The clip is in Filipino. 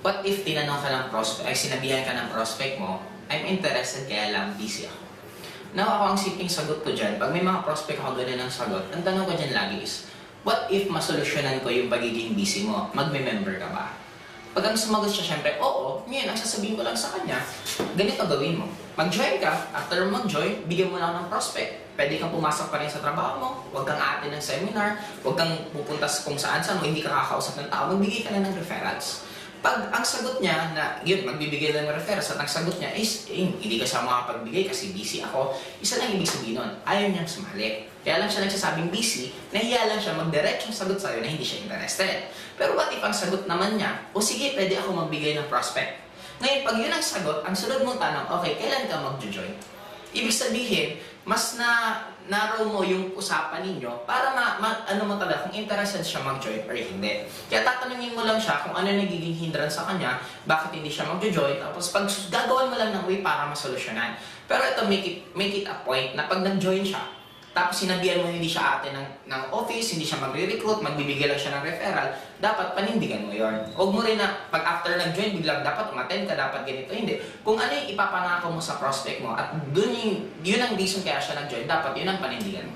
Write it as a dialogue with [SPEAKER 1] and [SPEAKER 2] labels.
[SPEAKER 1] What if tinanong ka ng prospect, ay sinabihan ka ng prospect mo, I'm interested kaya lang busy ako. Now ako ang simpleng sagot ko dyan, pag may mga prospect ako ganun ng sagot, ang tanong ko dyan lagi is, what if masolusyonan ko yung pagiging busy mo, magme-member ka ba? Pag ang sumagot siya, syempre, oo, ngayon, ang sasabihin ko lang sa kanya, ganito gawin mo. Mag-join ka, after mag-join, bigyan mo lang ng prospect. Pwede kang pumasok pa rin sa trabaho mo, huwag kang aatin ng seminar, huwag kang pupunta sa kung saan-saan, hindi ka kakausap ng tao, magbigay ka na ng referrals. Pag ang sagot niya na, yun, magbibigay lang ng referrals at ang sagot niya is, hindi ka siya makapagbigay kasi busy ako, isa lang ibig sabihin nun, ayaw niyang sumali. Kaya lang siya nagsasabing busy, nahiya lang siya mag-direct yung sagot sa'yo na hindi siya interested. Pero what if ang sagot naman niya, o sige, pwede ako magbigay ng prospect. Ngayon, pag yun ang sagot, ang sunod mong tanong, okay, kailan ka mag-join? Ibig sabihin, mas narrow mo yung usapan ninyo para ano mo talaga kung interested siya mag-join or hindi. Kaya tatanungin mo lang siya kung ano nagiging hindrance sa kanya, bakit hindi siya mag-join, tapos pag gagawin mo lang ng way para masolusyonan. Pero ito, make it a point na pag nag-join siya, tapos sinabihan mo hindi siya ate ng office, hindi siya magre-recruit, magbibigay lang siya ng referral, dapat panindigan mo yon. Huwag mo rin na pag after nag-join, biglang dapat umattend ka, dapat ganito, hindi. Kung ano yung ipapangako mo sa prospect mo at yun ang reason kaya siya nag-join, dapat yun ang panindigan mo.